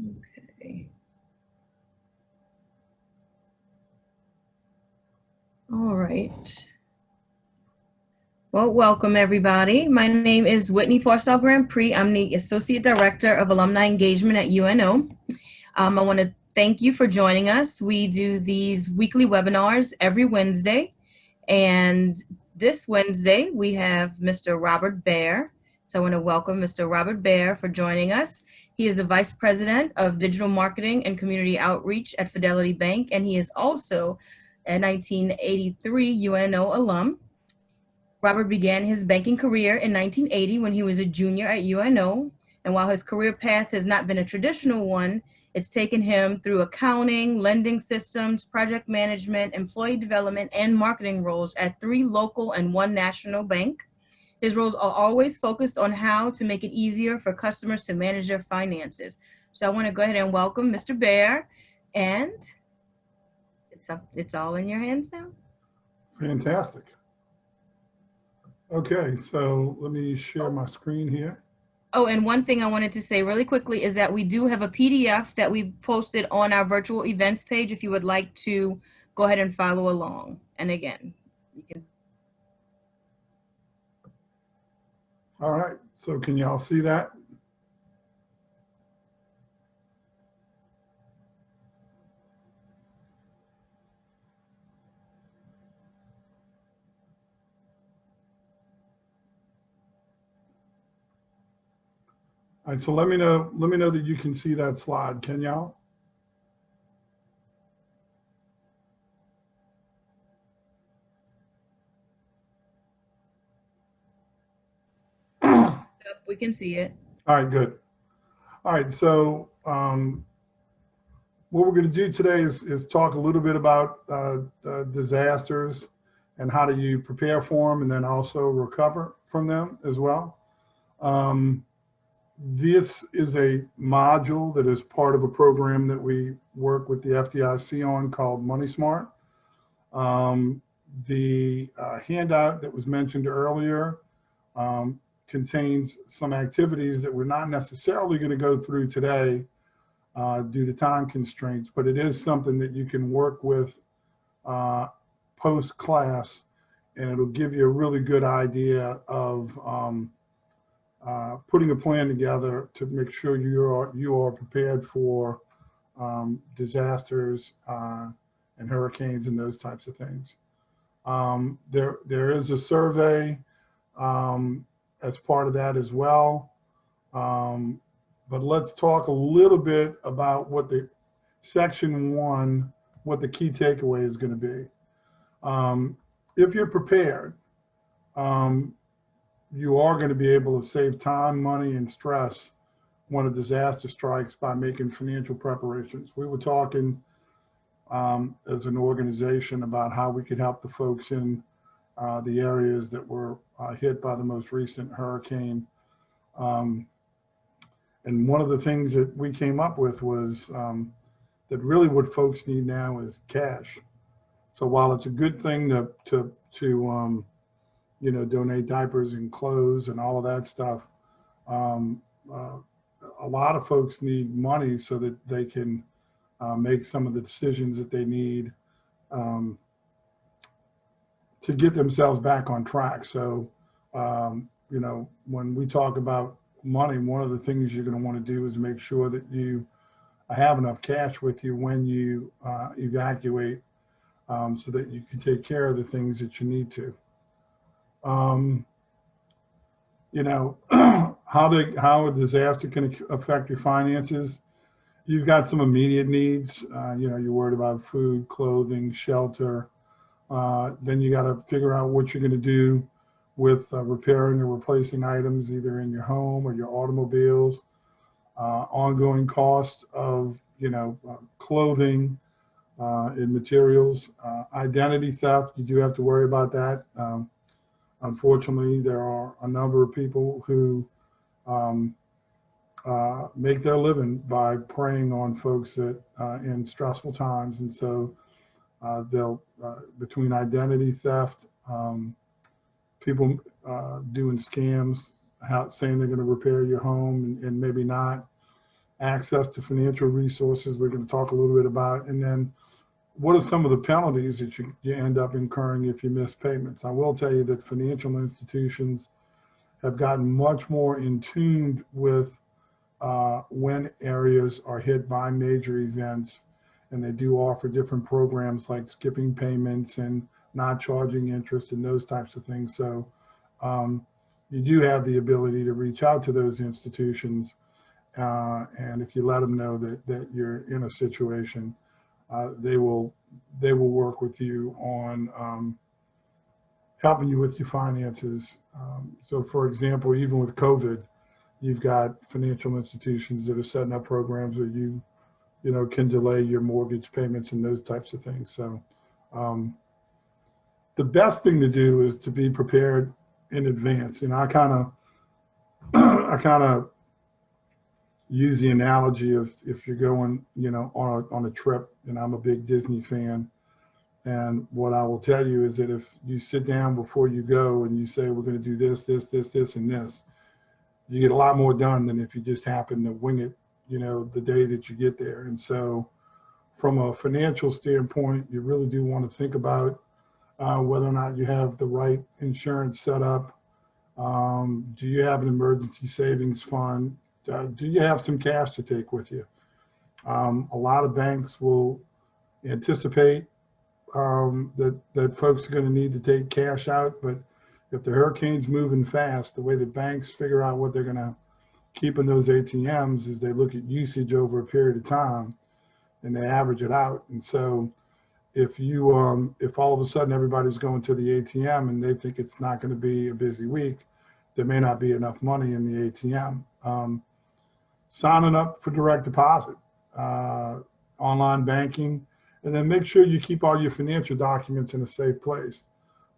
Okay. All right. Well, welcome everybody. My name is Whitney Forstall Grand Prix. I'm the Associate Director of Alumni Engagement at UNO. I want to thank you for joining us. We do these weekly webinars every Wednesday. And this Wednesday, we have Mr. Robert Baer. So I want to welcome Mr. Robert Baer for joining us. He is the Vice President of Digital Marketing and Community Outreach at Fidelity Bank, and he is also a 1983 UNO alum. Robert began his banking career in 1980 when he was a junior at UNO, and while his career path has not been a traditional one, it's taken him through accounting, lending systems, project management, employee development, and marketing roles at 3 local and 1 national bank. His roles are always focused on how to make it easier for customers to manage their finances. So I want to go ahead and welcome Mr. Baer, and it's all in your hands now. Fantastic. Okay, so let me share my screen here. Oh, and one thing I wanted to say really quickly is that we do have a PDF that we posted on our virtual events page if you would like to go ahead and follow along. And again, you can. All right, so can y'all see that? All right, so let me know that you can see that slide, can y'all? We can see it. All right, good. All right, so what we're going to do today is talk a little bit about disasters and how do you prepare for them and then also recover from them as well. This is a module that is part of a program that we work with the FDIC on called Money Smart. The handout that was mentioned earlier contains some activities that we're not necessarily going to go through today due to time constraints, but it is something that you can work with post-class, and it'll give you a really good idea of putting a plan together to make sure you are prepared for disasters and hurricanes and those types of things. There is a survey as part of that as well. But let's talk a little bit about what the section 1, what the key takeaway is going to be. If you're prepared, you are going to be able to save time, money, and stress when a disaster strikes by making financial preparations. We were talking as an organization about how we could help the folks in the areas that were hit by the most recent hurricane. And one of the things that we came up with was that really what folks need now is cash. So while it's a good thing to you know, donate diapers and clothes and all of that stuff, a lot of folks need money so that they can make some of the decisions that they need to get themselves back on track. So, you know, when we talk about money, one of the things you're going to want to do is make sure that you have enough cash with you when you evacuate, so that you can take care of the things that you need to. You know, how a disaster can affect your finances. You've got some immediate needs. You know, you're worried about food, clothing, shelter. Then you got to figure out what you're going to do with repairing or replacing items either in your home or your automobiles. Ongoing cost of, you know, clothing and materials. Identity theft, you do have to worry about that. Unfortunately, there are a number of people who make their living by preying on folks that in stressful times, and so they'll between identity theft, people doing scams, saying they're going to repair your home and maybe not, access to financial resources we're going to talk a little bit about, and then what are some of the penalties that you end up incurring if you miss payments. I will tell you that financial institutions have gotten much more in tune with when areas are hit by major events, and they do offer different programs like skipping payments and not charging interest and those types of things. So you do have the ability to reach out to those institutions, and if you let them know that you're in a situation, they will work with you on helping you with your finances. So for example, even with COVID, you've got financial institutions that are setting up programs where you can delay your mortgage payments and those types of things. So the best thing to do is to be prepared in advance. And I kind of I kind of use the analogy of if you're going on a trip, and I'm a big Disney fan. And what I will tell you is that if you sit down before you go and you say, we're going to do this, this, this, this, and this, you get a lot more done than if you just happen to wing it, the day that you get there. And so from a financial standpoint, you really do want to think about whether or not you have the right insurance set up. Do you have an emergency savings fund? Do you have some cash to take with you? A lot of banks will anticipate that folks are going to need to take cash out, but if the hurricane's moving fast, the way the banks figure out what they're going to keep in those ATMs is they look at usage over a period of time and they average it out. And so if all of a sudden everybody's going to the ATM and they think it's not going to be a busy week, there may not be enough money in the ATM. Signing up for direct deposit, online banking, and then make sure you keep all your financial documents in a safe place.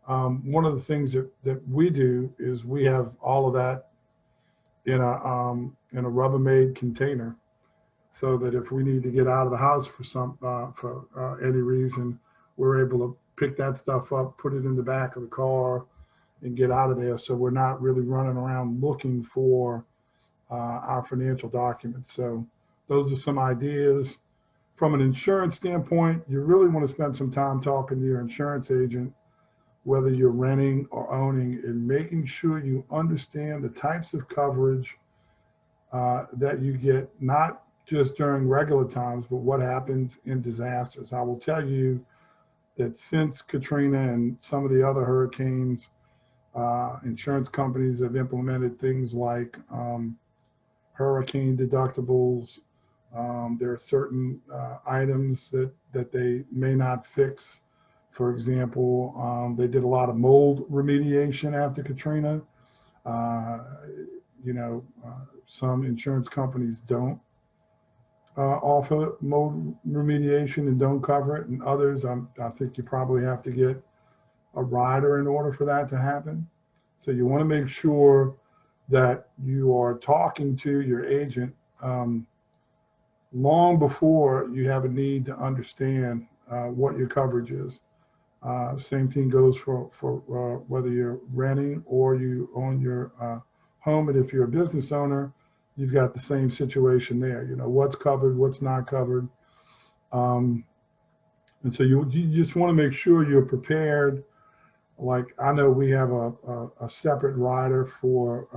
One of the things that we do is we have all of that in a Rubbermaid container, so that if we need to get out of the house for any reason, we're able to pick that stuff up, put it in the back of the car, and get out of there. So we're not really running around looking for our financial documents. So those are some ideas. From an insurance standpoint, you really want to spend some time talking to your insurance agent, whether you're renting or owning, and making sure you understand the types of coverage that you get, not just during regular times, but what happens in disasters. I will tell you that since Katrina and some of the other hurricanes, insurance companies have implemented things like hurricane deductibles. There are certain items that they may not fix. For example, they did a lot of mold remediation after Katrina. Some insurance companies don't offer mold remediation and don't cover it, and others, I think you probably have to get a rider in order for that to happen. So you want to make sure that you are talking to your agent long before you have a need to understand what your coverage is. Same thing goes for whether you're renting or you own your home. And if you're a business owner, you've got the same situation there. What's covered, what's not covered. And so you just want to make sure you're prepared. Like, I know we have a separate rider for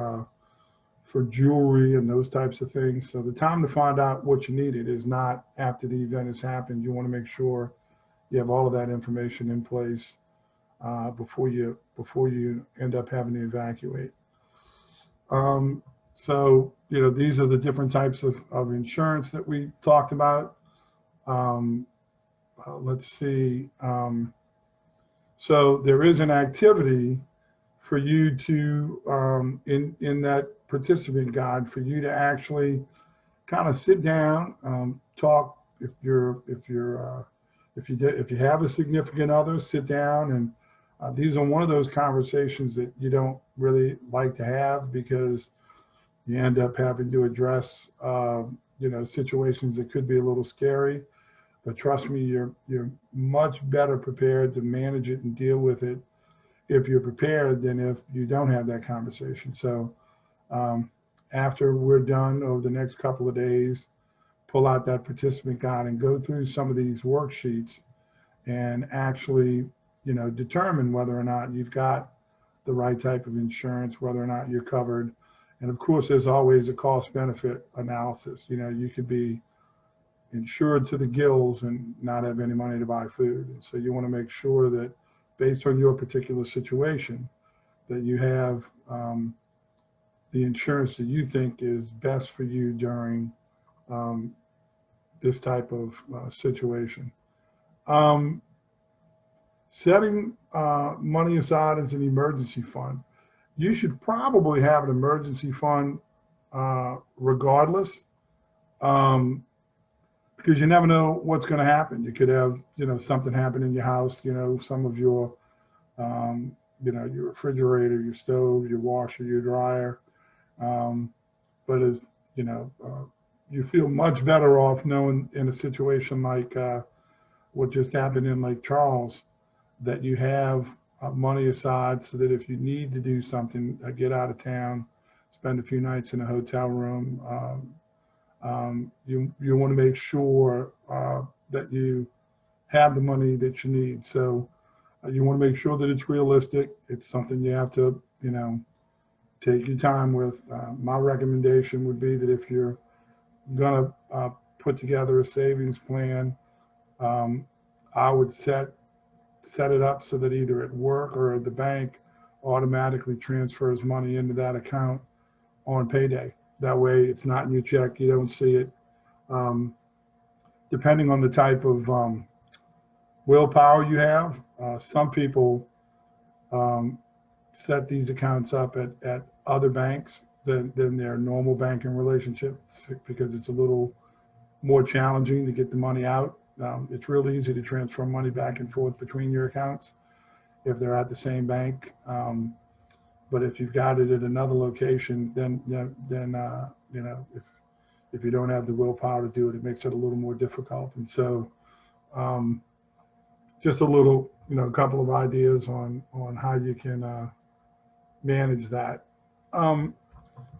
jewelry and those types of things. So the time to find out what you needed is not after the event has happened. You want to make sure you have all of that information in place before you end up having to evacuate. So these are the different types of insurance that we talked about. Let's see. So there is an activity for you to in that participant guide, for you to actually kind of sit down, talk. If you have a significant other, sit down, and these are one of those conversations that you don't really like to have, because you end up having to address situations that could be a little scary. But trust me, you're much better prepared to manage it and deal with it if you're prepared than if you don't have that conversation. So after we're done over the next couple of days, pull out that participant guide and go through some of these worksheets and actually, determine whether or not you've got the right type of insurance, whether or not you're covered. And of course, there's always a cost benefit analysis. You could be insured to the gills and not have any money to buy food. And so you want to make sure that based on your particular situation, that you have the insurance that you think is best for you during this type of situation. Setting money aside as an emergency fund. You should probably have an emergency fund regardless, because you never know what's going to happen. You could have, something happen in your house, some of your, your refrigerator, your stove, your washer, your dryer. But as you feel much better off knowing in a situation like what just happened in Lake Charles, that you have money aside so that if you need to do something, get out of town, spend a few nights in a hotel room, you want to make sure that you have the money that you need. So you want to make sure that it's realistic. It's something you have to, take your time with. My recommendation would be that if you're going to put together a savings plan, I would set it up so that either at work or at the bank automatically transfers money into that account on payday. That way it's not in your check, you don't see it. Depending on the type of willpower you have, some people set these accounts up at other banks than their normal banking relationships, because it's a little more challenging to get the money out. It's really easy to transfer money back and forth between your accounts if they're at the same bank. But if you've got it at another location, then if you don't have the willpower to do it, it makes it a little more difficult. And so, just a little, a couple of ideas on how you can manage that.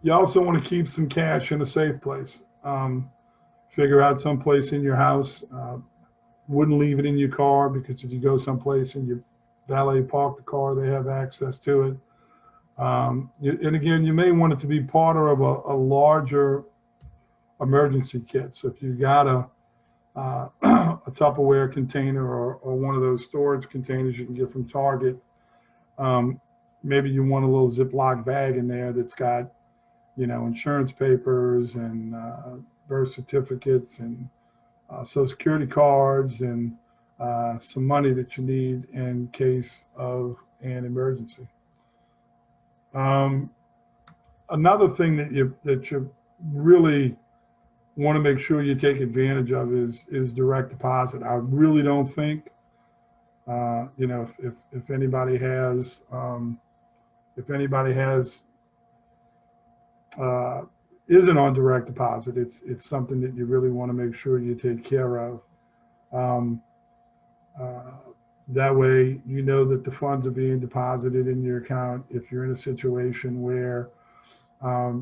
You also want to keep some cash in a safe place. Figure out some place in your house. Wouldn't leave it in your car, because if you go someplace and you valet park the car, they have access to it. And again, you may want it to be part of a larger emergency kit. So if you got a Tupperware container or one of those storage containers you can get from Target, maybe you want a little Ziploc bag in there that's got, insurance papers and birth certificates and Social Security cards and some money that you need in case of an emergency. Another thing that you really want to make sure you take advantage of is direct deposit. I really don't think, if anybody has isn't on direct deposit, it's something that you really want to make sure you take care of. That way, that the funds are being deposited in your account. If you're in a situation where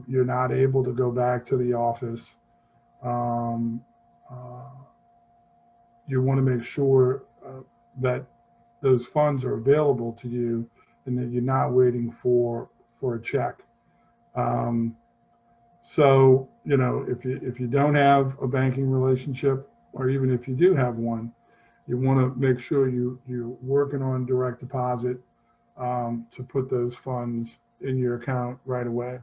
you're not able to go back to the office, you want to make sure that those funds are available to you and that you're not waiting for a check. So, if you don't have a banking relationship, or even if you do have one, you want to make sure you're working on direct deposit to put those funds in your account right away.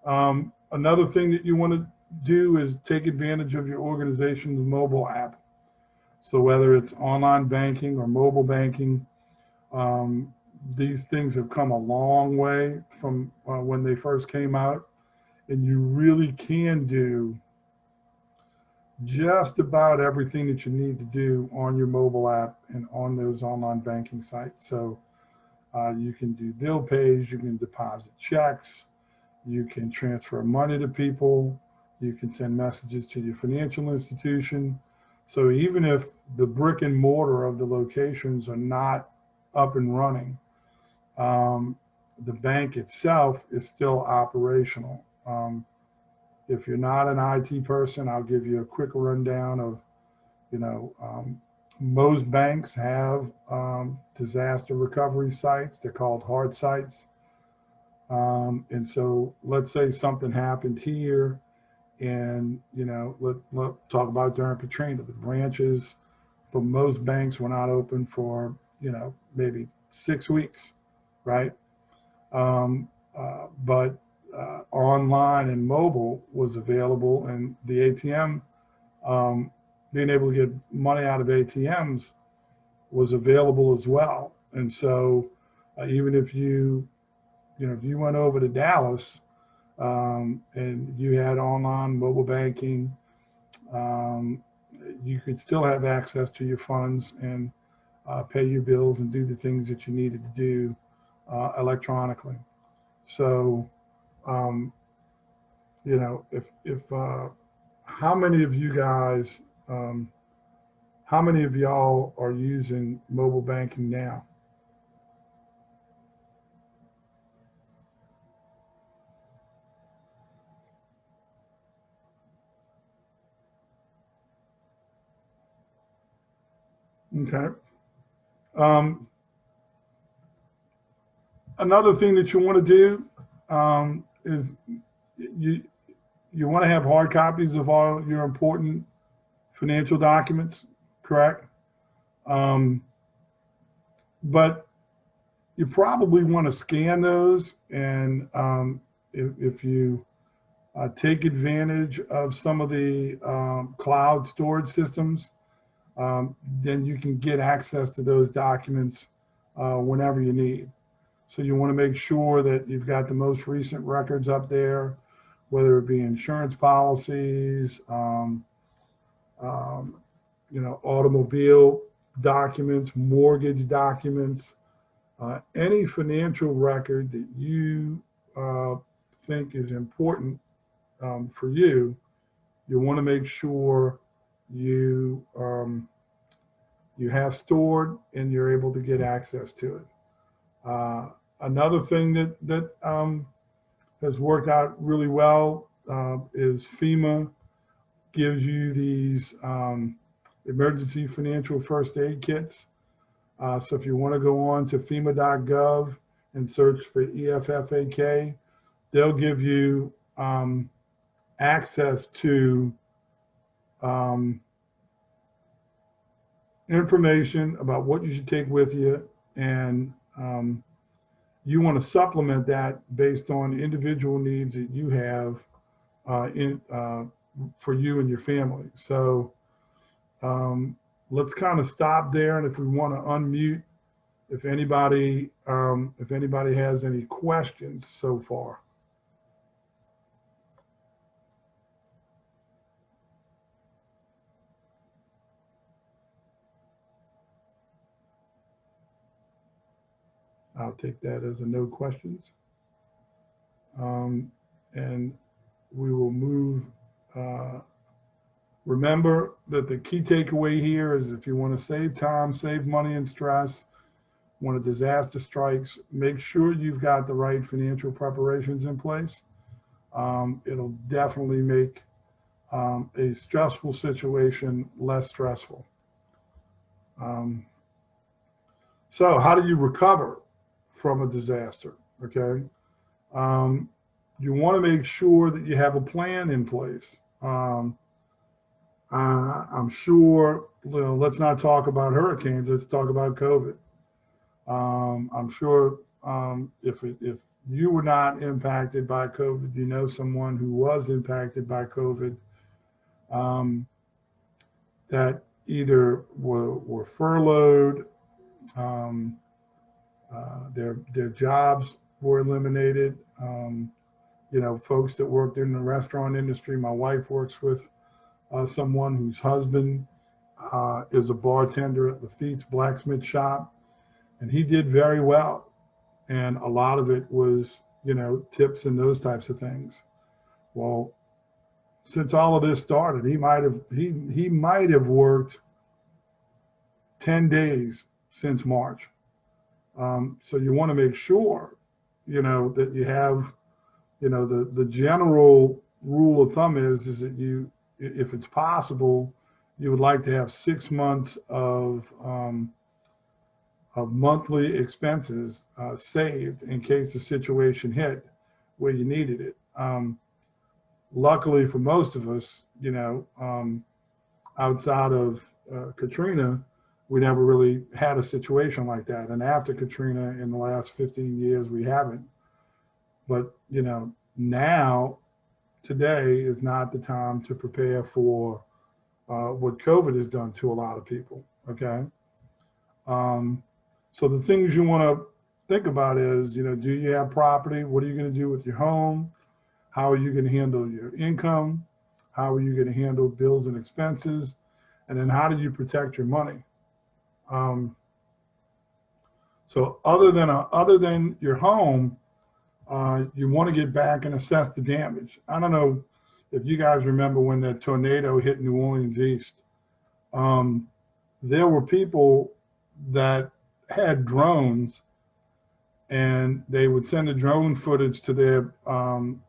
Another thing that you want to do is take advantage of your organization's mobile app. So whether it's online banking or mobile banking, these things have come a long way from when they first came out, and you really can do just about everything that you need to do on your mobile app and on those online banking sites. So you can do bill pays, you can deposit checks, you can transfer money to people, you can send messages to your financial institution. So even if the brick and mortar of the locations are not up and running, the bank itself is still operational. If you're not an IT person, I'll give you a quick rundown of, you know, most banks have disaster recovery sites. They're called hard sites. And so let's say something happened here, and, you know, let's talk about during Katrina. The branches for most banks were not open for, you know, maybe 6 weeks, right? But online and mobile was available, and the ATM, being able to get money out of ATMs was available as well. And so even if if you went over to Dallas, and you had online mobile banking, um, you could still have access to your funds and pay your bills and do the things that you needed to do electronically. So, um, you know, if how many of you guys, how many of y'all are using mobile banking now? Okay. Um, Another thing that you want to do is you you want to have hard copies of all your important financial documents, correct? Um, but you probably want to scan those, and if you take advantage of some of the cloud storage systems, then you can get access to those documents whenever you need. So you want to make sure that you've got the most recent records up there, whether it be insurance policies, um, you know, automobile documents, mortgage documents, any financial record that you think is important for you. You want to make sure you you have stored and you're able to get access to it. Another thing that has worked out really well is FEMA gives you these emergency financial first aid kits. So if you want to go on to FEMA.gov and search for EFFAK, they'll give you access to um, information about what you should take with you, and you want to supplement that based on individual needs that you have for you and your family. So let's kind of stop there, and if we want to unmute, if anybody has any questions so far. I'll take that as a no questions. And we will move. Remember that the key takeaway here is if you want to save time, save money and stress, when a disaster strikes, make sure you've got the right financial preparations in place. It'll definitely make a stressful situation less stressful. So how do you recover from a disaster? Okay. You want to make sure that you have a plan in place. I'm sure, let's not talk about hurricanes, let's talk about COVID. I'm sure if you were not impacted by COVID, you know someone who was impacted by COVID that either were furloughed, their jobs were eliminated. You know, folks that worked in the restaurant industry. My wife works with someone whose husband is a bartender at Lafitte's blacksmith shop, and he did very well. And a lot of it was, you know, tips and those types of things. Well, since all of this started, he might have worked 10 days since March. So you want to make sure, you know, that you have you know, the general rule of thumb is that you, if it's possible, you would like to have 6 months of monthly expenses saved in case the situation hit where you needed it. Luckily for most of us, you know, outside of Katrina, we never really had a situation like that. And after Katrina, in the last 15 years, we haven't. But, you know, now, today is not the time to prepare for what COVID has done to a lot of people, okay? So the things you want to think about is, you know, do you have property? What are you going to do with your home? How are you going to handle your income? How are you going to handle bills and expenses? And then how do you protect your money? So other than your home, you want to get back and assess the damage. I don't know if you guys remember when that tornado hit New Orleans East. There were people that had drones, and they would send the drone footage to their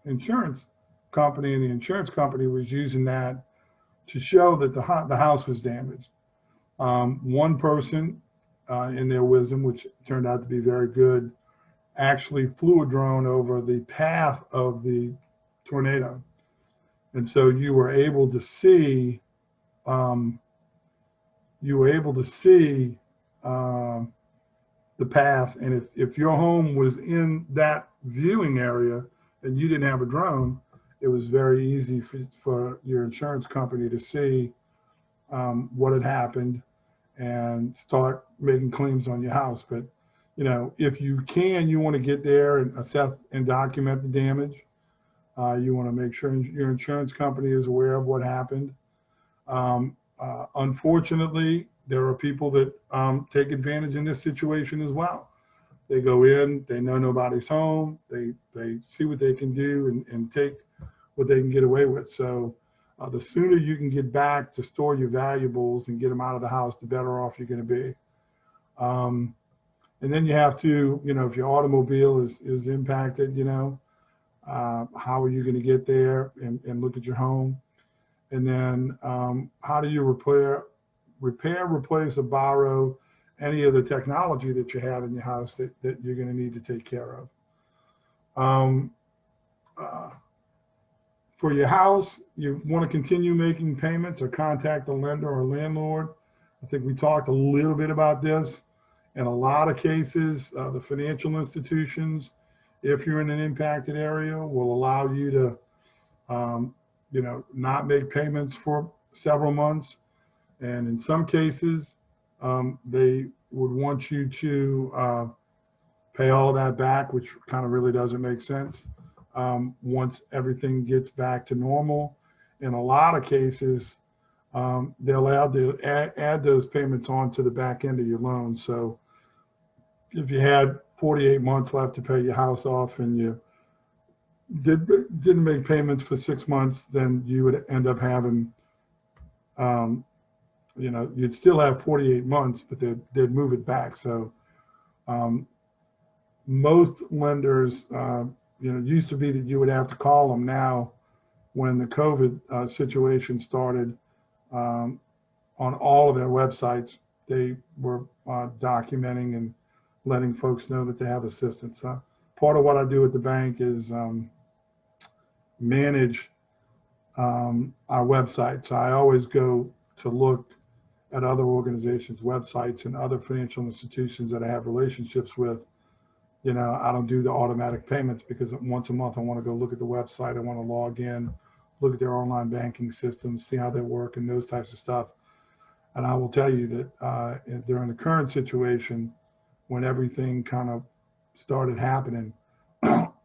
insurance company, and the insurance company was using that to show that the house was damaged. One person, in their wisdom, which turned out to be very good, actually flew a drone over the path of the tornado. And so you were able to see, um, the path. And if your home was in that viewing area and you didn't have a drone, it was very easy for your insurance company to see what had happened and start making claims on your house. But, you know, if you can, you want to get there and assess and document the damage. You want to make sure your insurance company is aware of what happened. Unfortunately, there are people that take advantage in this situation as well. They go in, they know nobody's home, they see what they can do and take what they can get away with. So the sooner you can get back to store your valuables and get them out of the house, the better off you're going to be. And then you have to, you know, if your automobile is impacted, you know, how are you going to get there and look at your home? And then how do you repair, replace, or borrow any of the technology that you have in your house that you're going to need to take care of? For your house, you want to continue making payments or contact the lender or landlord. I think we talked a little bit about this. In a lot of cases, the financial institutions, if you're in an impacted area, will allow you to, you know, not make payments for several months. And in some cases, they would want you to pay all of that back, which kind of really doesn't make sense. Once everything gets back to normal, in a lot of cases, they're allowed to add those payments on to the back end of your loan. So if you had 48 months left to pay your house off and you didn't make payments for 6 months, then you would end up having, you know, you'd still have 48 months, but they'd move it back. So most lenders, you know, it used to be that you would have to call them. Now, when the COVID situation started, on all of their websites, they were documenting and letting folks know that they have assistance. Part of what I do at the bank is manage our website. So I always go to look at other organizations' websites and other financial institutions that I have relationships with. You know, I don't do the automatic payments because once a month I want to go look at the website. I want to log in, look at their online banking systems, see how they work and those types of stuff. And I will tell you that during the current situation, when everything kind of started happening,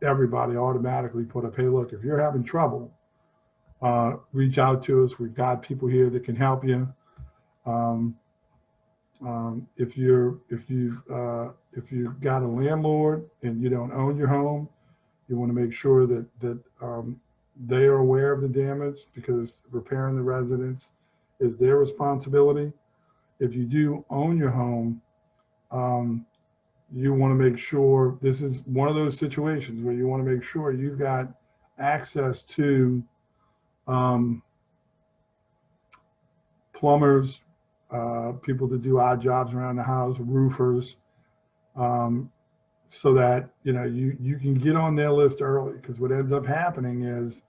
everybody automatically put up, hey, look, if you're having trouble, reach out to us. We've got people here that can help you. If you've got a landlord and you don't own your home, you want to make sure that they are aware of the damage, because repairing the residence is their responsibility. If you do own your home, you want to make sure this is one of those situations where you want to make sure you've got access to plumbers, people that do odd jobs around the house, roofers, so that you can get on their list early. Because what ends up happening is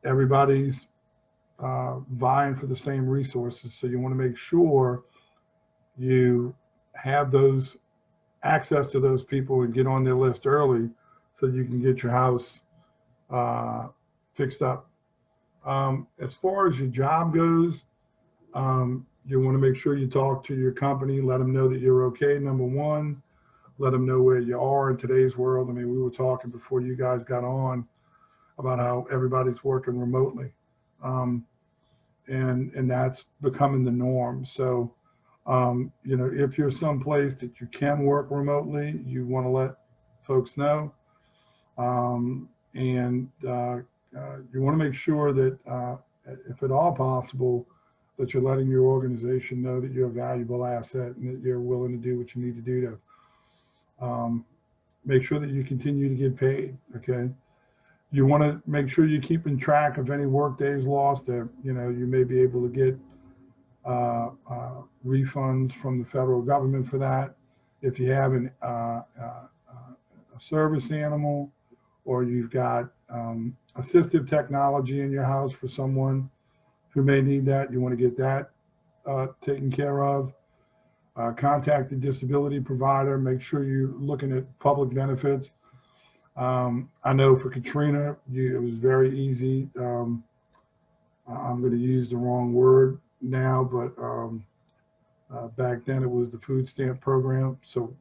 everybody's vying for the same resources. So you want to make sure you have those access to those people and get on their list early so you can get your house fixed up. As far as your job goes, you want to make sure you talk to your company, let them know that you're okay, number one. Let them know where you are in today's world. I mean, we were talking before you guys got on about how everybody's working remotely. And that's becoming the norm. So, if you're someplace that you can work remotely, you want to let folks know. And you want to make sure that, if at all possible, that you're letting your organization know that you're a valuable asset and that you're willing to do what you need to do to make sure that you continue to get paid. Okay. You want to make sure you're keeping track of any work days lost. That you may be able to get refunds from the federal government for that. If you have a service animal, or you've got assistive technology in your house for someone who may need that, you want to get that taken care of. Contact the disability provider. Make sure you're looking at public benefits. I know for Katrina, it was very easy. I'm going to use the wrong word now, but back then it was the food stamp program. So,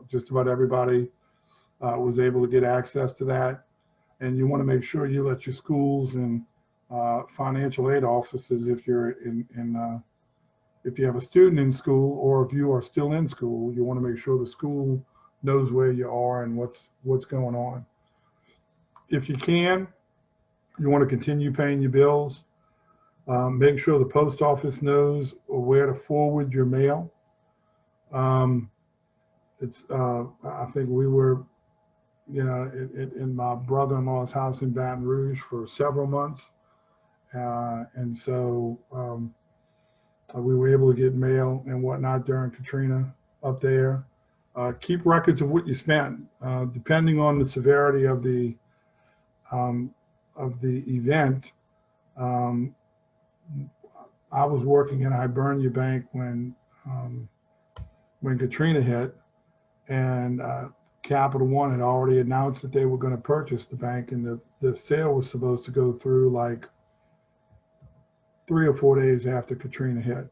just about everybody was able to get access to that. And you want to make sure you let your schools and financial aid offices, if you're if you have a student in school, or if you are still in school, you want to make sure the school knows where you are and what's going on. If you can, you want to continue paying your bills. Make sure the post office knows where to forward your mail. I think we were, in my brother-in-law's house in Baton Rouge for several months. And so we were able to get mail and whatnot during Katrina up there. Keep records of what you spend. Depending on the severity of the event. I was working in Hibernia Bank when Katrina hit, and Capital One had already announced that they were going to purchase the bank, and the sale was supposed to go through like 3 or 4 days after Katrina hit.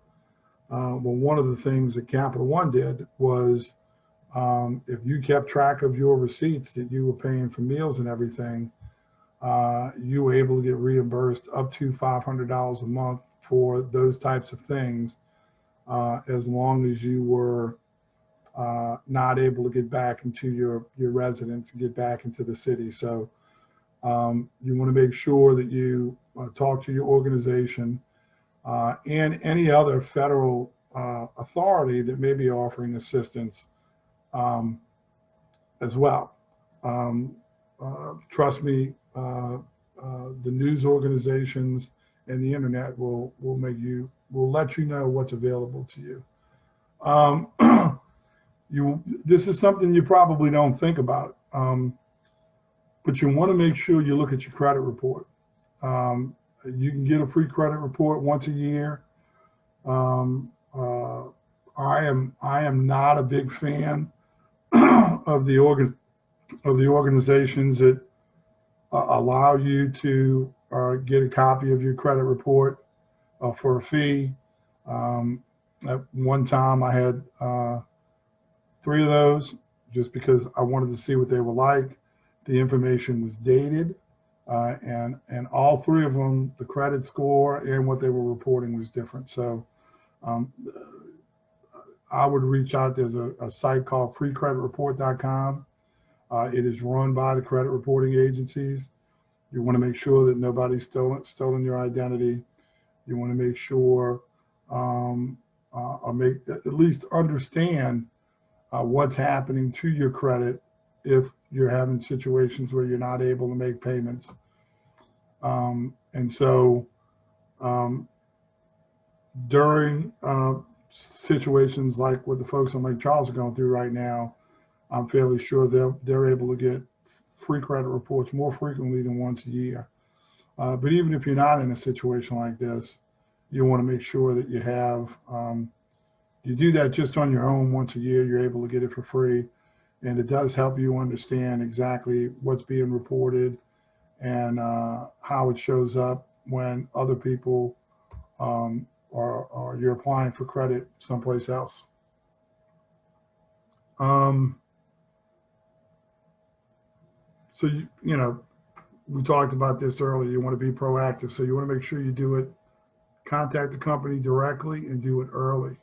Well, one of the things that Capital One did was, if you kept track of your receipts that you were paying for meals and everything, you were able to get reimbursed up to $500 a month for those types of things, as long as you were not able to get back into your residence and get back into the city. So you want to make sure that you talk to your organization and any other federal authority that may be offering assistance as well. Trust me, the news organizations and the internet will let you know what's available to you. This is something you probably don't think about, but you want to make sure you look at your credit report. You can get a free credit report once a year. I am not a big fan of the organizations that allow you to get a copy of your credit report for a fee. At one time, I had 3 of those just because I wanted to see what they were like. The information was dated, and all 3 of them, the credit score and what they were reporting was different. So I would reach out. There's a site called freecreditreport.com. It is run by the credit reporting agencies. You want to make sure that nobody's stolen your identity. You want to make sure, or at least understand what's happening to your credit if you're having situations where you're not able to make payments. And so during situations like what the folks on Lake Charles are going through right now, I'm fairly sure they're able to get free credit reports more frequently than once a year. But even if you're not in a situation like this, you want to make sure that you have, you do that just on your own once a year, you're able to get it for free. And it does help you understand exactly what's being reported and how it shows up when other people or you're applying for credit someplace else. So, you know, we talked about this earlier. You want to be proactive. So you want to make sure you do it, contact the company directly and do it early.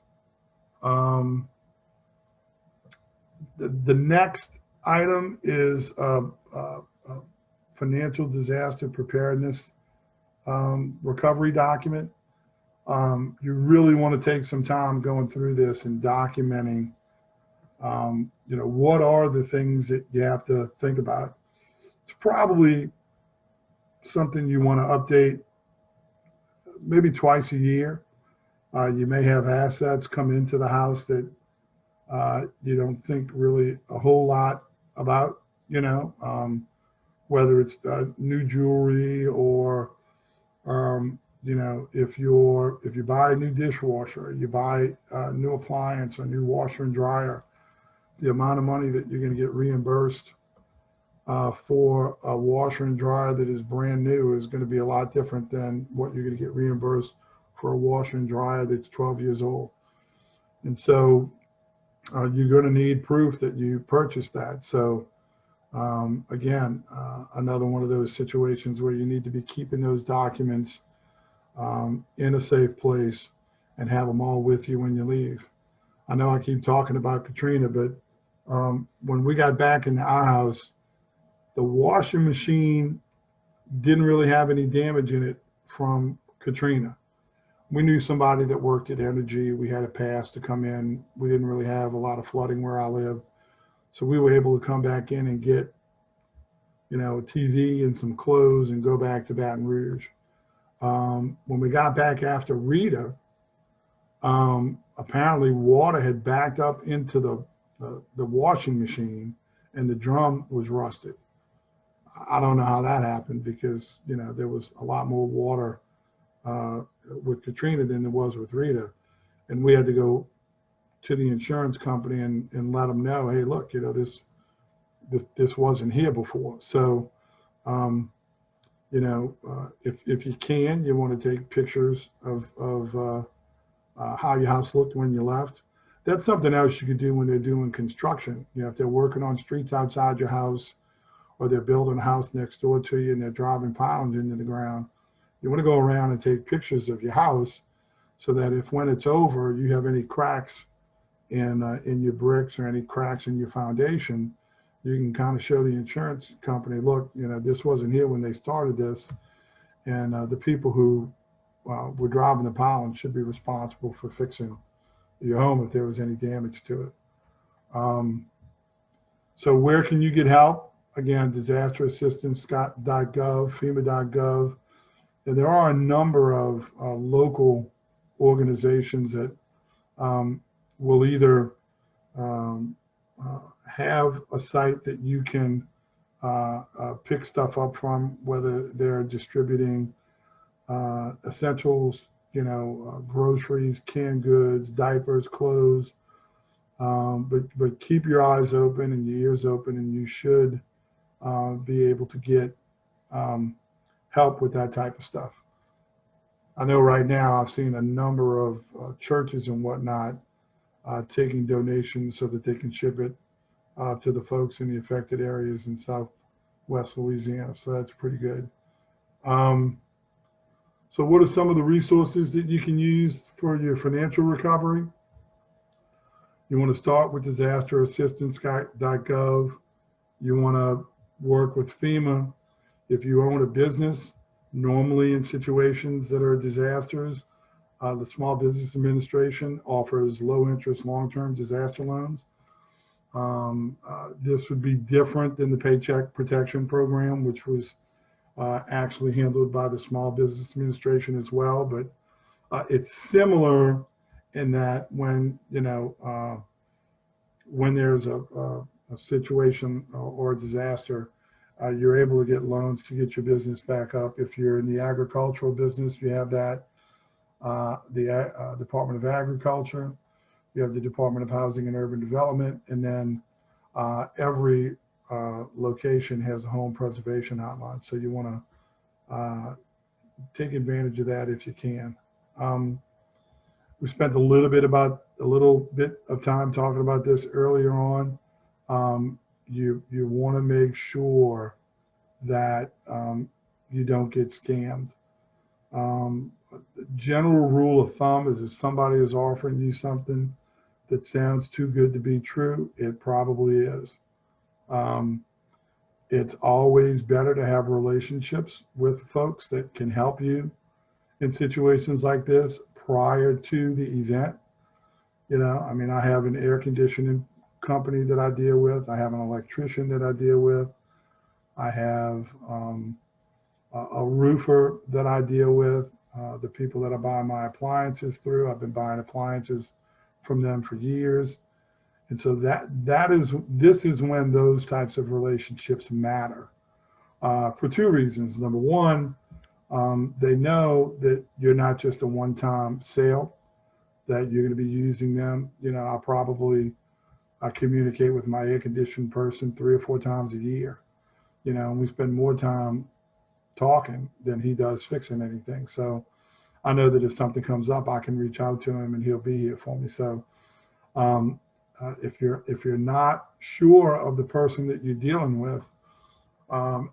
The next item is financial disaster preparedness recovery document. You really want to take some time going through this and documenting, you know, what are the things that you have to think about. It's probably something you want to update maybe twice a year. You may have assets come into the house that you don't think really a whole lot about, you know, whether it's new jewelry or, you know, if you buy a new dishwasher, you buy a new appliance, a new washer and dryer, the amount of money that you're going to get reimbursed for a washer and dryer that is brand new is going to be a lot different than what you're going to get reimbursed for a washer and dryer that's 12 years old. And so you're going to need proof that you purchased that. So again, another one of those situations where you need to be keeping those documents in a safe place and have them all with you when you leave. I know I keep talking about Katrina, but when we got back into our house, the washing machine didn't really have any damage in it from Katrina. We knew somebody that worked at Energy. We had a pass to come in. We didn't really have a lot of flooding where I live. So we were able to come back in and get, you know, a TV and some clothes and go back to Baton Rouge. When we got back after Rita, apparently water had backed up into the washing machine and the drum was rusted. I don't know how that happened because, you know, there was a lot more water with Katrina than there was with Rita. And we had to go to the insurance company and let them know, hey, look, you know, this wasn't here before. So, you know, if you can, you want to take pictures of how your house looked when you left. That's something else you could do when they're doing construction. You know, if they're working on streets outside your house, or they're building a house next door to you and they're driving pilings into the ground, you want to go around and take pictures of your house so that if when it's over, you have any cracks in your bricks or any cracks in your foundation, you can kind of show the insurance company, look, you know, this wasn't here when they started this. And the people who were driving the piling should be responsible for fixing your home if there was any damage to it. So where can you get help? Again, disasterassistance.gov, FEMA.gov. And there are a number of local organizations that will either have a site that you can pick stuff up from, whether they're distributing essentials, you know, groceries, canned goods, diapers, clothes. But keep your eyes open and your ears open, and you should be able to get help with that type of stuff. I know right now I've seen a number of churches and whatnot taking donations so that they can ship it to the folks in the affected areas in Southwest Louisiana. So that's pretty good. So what are some of the resources that you can use for your financial recovery? You want to start with disasterassistance.gov. You want to work with FEMA. If you own a business, normally in situations that are disasters, the Small Business Administration offers low interest long-term disaster loans. This would be different than the Paycheck Protection Program, which was actually handled by the Small Business Administration as well. But it's similar in that when there's a situation or a disaster, you're able to get loans to get your business back up. If you're in the agricultural business, you have that, the Department of Agriculture, you have the Department of Housing and Urban Development, and then every location has a home preservation hotline. So you want to take advantage of that if you can. We spent a little bit of time talking about this earlier on. You want to make sure that you don't get scammed. The general rule of thumb is if somebody is offering you something that sounds too good to be true, it probably is. It's always better to have relationships with folks that can help you in situations like this prior to the event. I mean, I have an air conditioning company that I deal with. I have an electrician that I deal with. I have a roofer that I deal with. The people that I buy my appliances through, I've been buying appliances from them for years. And so this is when those types of relationships matter for two reasons. Number one, they know that you're not just a one-time sale, that you're going to be using them. I communicate with my air conditioning person 3 or 4 times a year, and we spend more time talking than he does fixing anything. So I know that if something comes up, I can reach out to him and he'll be here for me. So if you're not sure of the person that you're dealing with,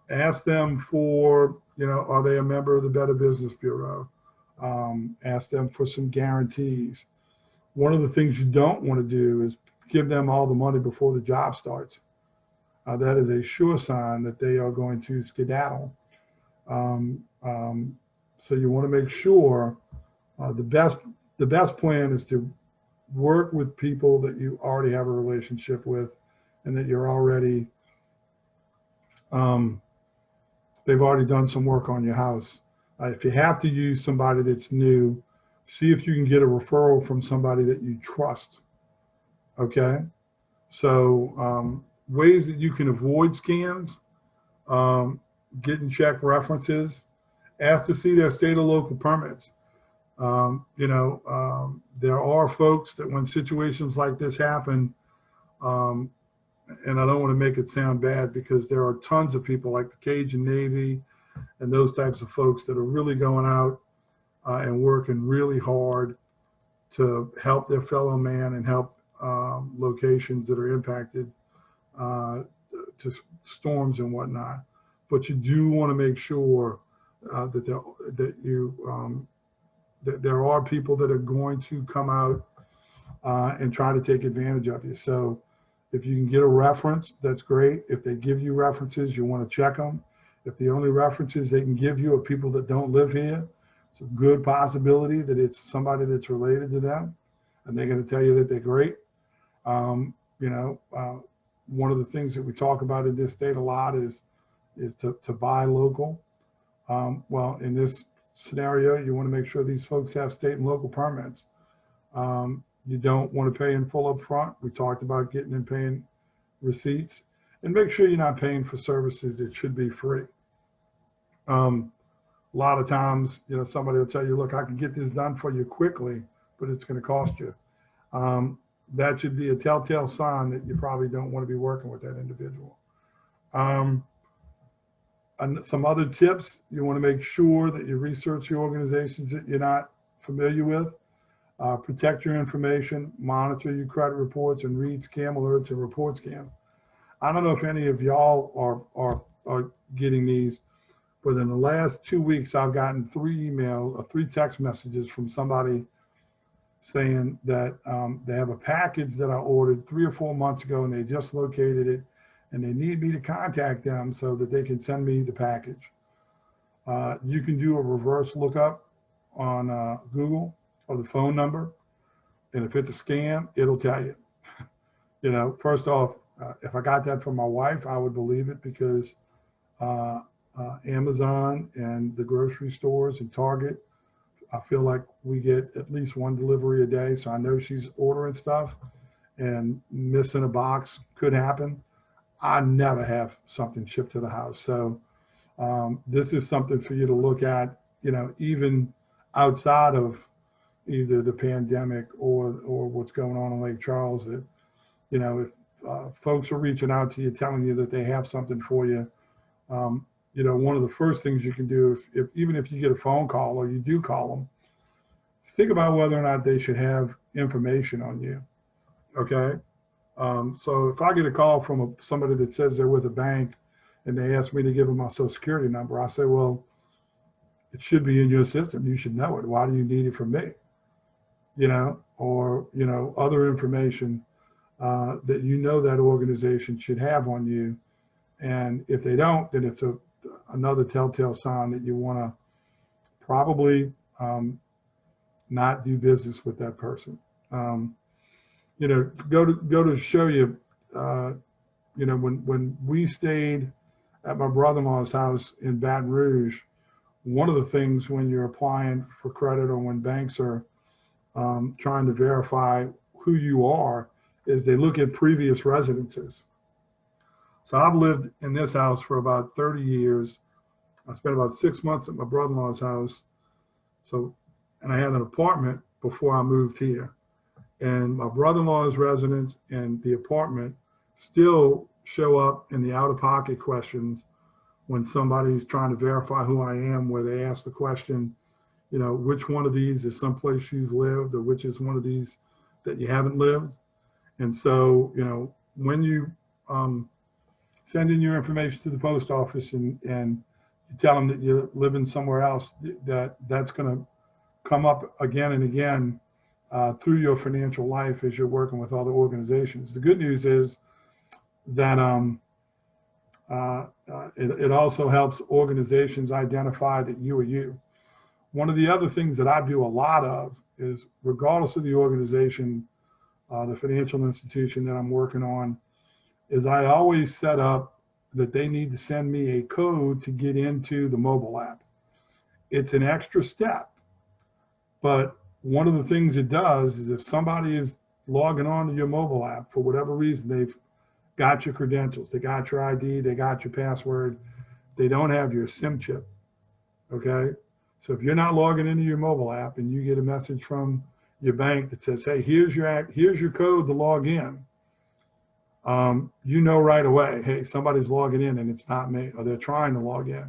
ask them for, are they a member of the Better Business Bureau? Ask them for some guarantees. One of the things you don't want to do is give them all the money before the job starts. That is a sure sign that they are going to skedaddle. So you want to make sure the best plan is to work with people that you already have a relationship with and that you're already they've already done some work on your house. If you have to use somebody that's new, see if you can get a referral from somebody that you trust. Okay, so ways that you can avoid scams: getting check references, ask to see their state or local permits. There are folks that when situations like this happen, and I don't want to make it sound bad because there are tons of people like the Cajun Navy and those types of folks that are really going out and working really hard to help their fellow man and help locations that are impacted to storms and whatnot. But you do want to make sure that there are people that are going to come out and try to take advantage of you. So if you can get a reference, that's great. If they give you references, you want to check them. If the only references they can give you are people that don't live here, it's a good possibility that it's somebody that's related to them, and they're going to tell you that they're great. One of the things that we talk about in this state a lot is to buy local. Well, in this scenario, you want to make sure these folks have state and local permits. You don't want to pay in full up front. We talked about getting and paying receipts, and make sure you're not paying for services that should be free. A lot of times, somebody will tell you, look, I can get this done for you quickly, but it's going to cost you. That should be a telltale sign that you probably don't want to be working with that individual. And some other tips: you want to make sure that you research the organizations that you're not familiar with. Protect your information, monitor your credit reports, and read scam alerts and report scams. I don't know if any of y'all are getting these, but in the last 2 weeks, I've gotten 3 text messages from somebody saying that they have a package that I ordered 3 or 4 months ago, and they just located it, and they need me to contact them so that they can send me the package. You can do a reverse lookup on Google of the phone number, and if it's a scam, it'll tell you. You know, first off, if I got that from my wife, I would believe it because uh, Amazon and the grocery stores and Target, I feel like we get at least one delivery a day. So I know she's ordering stuff, and missing a box could happen. I never have something shipped to the house. So this is something for you to look at, you know, even outside of either the pandemic or what's going on in Lake Charles. That, you know, if folks are reaching out to you, telling you that they have something for you, you know, one of the first things you can do, if even if you get a phone call or you do call them, think about whether or not they should have information on you. Okay. So if I get a call from somebody that says they're with a bank and they ask me to give them my social security number, I say, well, it should be in your system. You should know it. Why do you need it from me? You know, or, you know, other information that you know that organization should have on you. And if they don't, then it's another telltale sign that you want to probably not do business with that person. You know, go to show you, you know, when we stayed at my brother-in-law's house in Baton Rouge, one of the things when you're applying for credit or when banks are trying to verify who you are is they look at previous residences. So I've lived in this house for about 30 years. I spent about 6 months at my brother-in-law's house. So, and I had an apartment before I moved here. And my brother-in-law's residence and the apartment still show up in the out-of-pocket questions when somebody's trying to verify who I am, where they ask the question, you know, which one of these is someplace you've lived or which is one of these that you haven't lived. And so, you know, when you send in your information to the post office and you tell them that you're living somewhere else, that's going to come up again and again through your financial life as you're working with other organizations. The good news is that it also helps organizations identify that you are you. One of the other things that I do a lot of is, regardless of the organization, the financial institution that I'm working on, is I always set up that they need to send me a code to get into the mobile app. It's an extra step, but one of the things it does is if somebody is logging on to your mobile app for whatever reason, they've got your credentials, they got your ID, they got your password, they don't have your SIM chip, okay? So if you're not logging into your mobile app and you get a message from your bank that says, hey, here's your code to log in, you know right away, hey, somebody's logging in and it's not me, or they're trying to log in.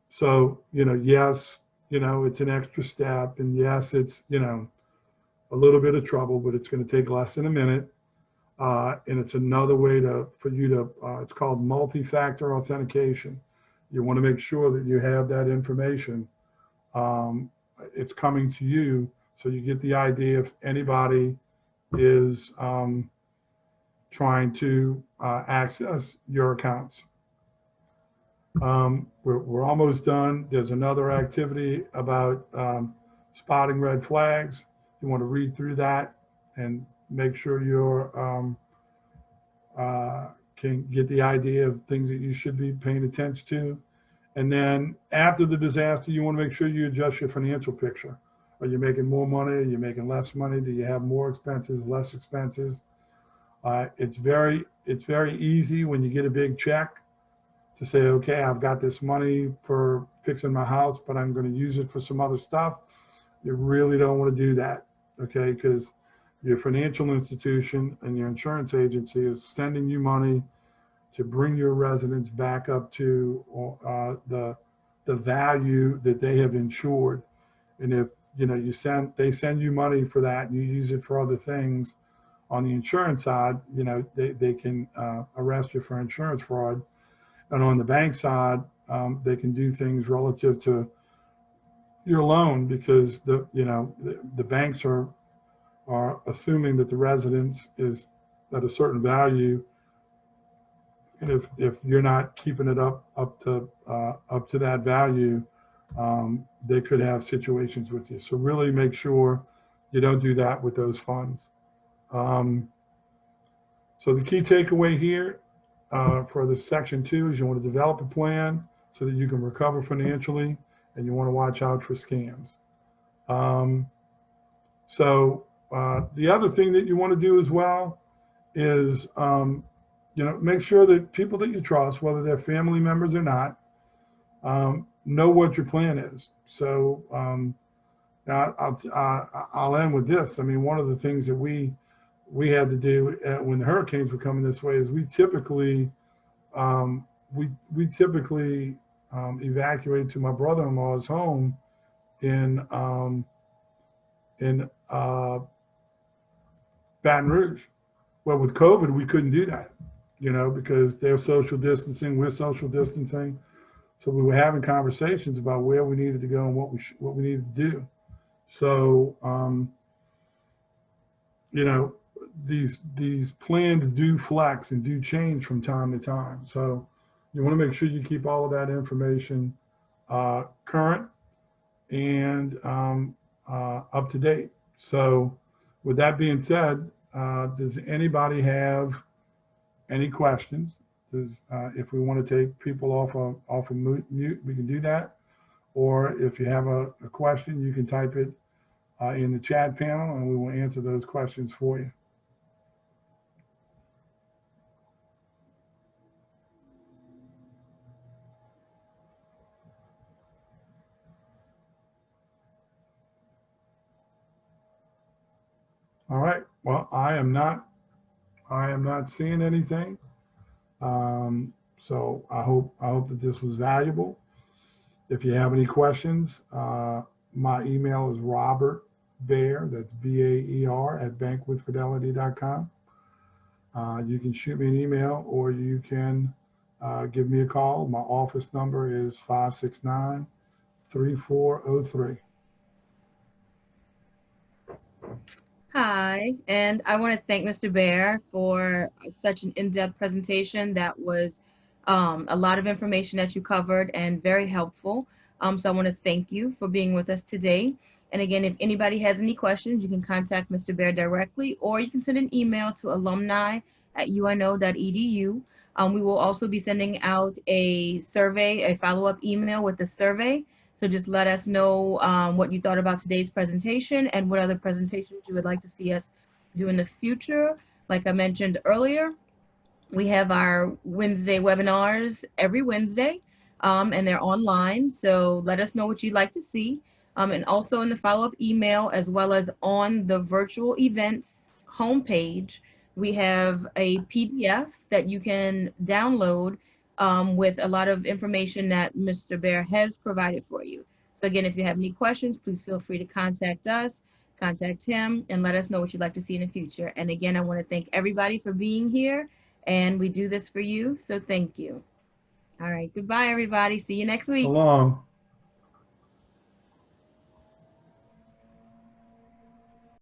So, you know, yes, you know, it's an extra step, and yes, it's, you know, a little bit of trouble, but it's going to take less than a minute. And it's another way for you to, it's called multi-factor authentication. You want to make sure that you have that information. It's coming to you, so you get the idea if anybody is trying to access your accounts. We're almost done. There's another activity about spotting red flags. You want to read through that and make sure you're can get the idea of things that you should be paying attention to. And then after the disaster, you want to make sure you adjust your financial picture. Are you making more money? Are you making less money? Do you have more expenses, less expenses? It's very easy when you get a big check to say, okay, I've got this money for fixing my house, but I'm going to use it for some other stuff. You really don't want to do that, okay? Because your financial institution and your insurance agency is sending you money to bring your residence back up to the value that they have insured. And if you know they send you money for that and you use it for other things, on the insurance side, you know, they can arrest you for insurance fraud. And on the bank side, they can do things relative to your loan because the banks are assuming that the residence is at a certain value, and if you're not keeping it up to that value, they could have situations with you. So really make sure you don't do that with those funds. So the key takeaway here for the section 2 is you want to develop a plan so that you can recover financially, and you want to watch out for scams. The other thing that you want to do as well is, make sure that people that you trust, whether they're family members or not, know what your plan is. So now I'll end with this. I mean, one of the things that we had to do when the hurricanes were coming this way is we typically evacuate to my brother-in-law's home in Baton Rouge. Well, with COVID, we couldn't do that, because they're social distancing, we're social distancing. So we were having conversations about where we needed to go and what we needed to do. So, these plans do flex and do change from time to time. So you want to make sure you keep all of that information current and up to date. So with that being said, does anybody have any questions? If we want to take people off of mute, we can do that. Or if you have a question, you can type it in the chat panel, and we will answer those questions for you. All right. Well, I am not seeing anything. So I hope that this was valuable. If you have any questions, my email is Robert Baer, that's BAER, at bankwithfidelity.com. You can shoot me an email, or you can give me a call. My office number is 569-3403. Hi, and I want to thank Mr. Baer for such an in-depth presentation. That was a lot of information that you covered and very helpful. So I want to thank you for being with us today. And again, if anybody has any questions, you can contact Mr. Baer directly, or you can send an email to alumni@uno.edu. We will also be sending out a survey, a follow-up email with the survey. So just let us know what you thought about today's presentation and what other presentations you would like to see us do in the future. Like I mentioned earlier, we have our Wednesday webinars every Wednesday, and they're online. So let us know what you'd like to see. And also in the follow-up email, as well as on the virtual events homepage, we have a PDF that you can download with a lot of information that Mr. Baer has provided for you. So again, if you have any questions, please feel free to contact us, contact him, and let us know what you'd like to see in the future. And again, I want to thank everybody for being here, and we do this for you, so thank you. All right, goodbye, everybody. See you next week. So long.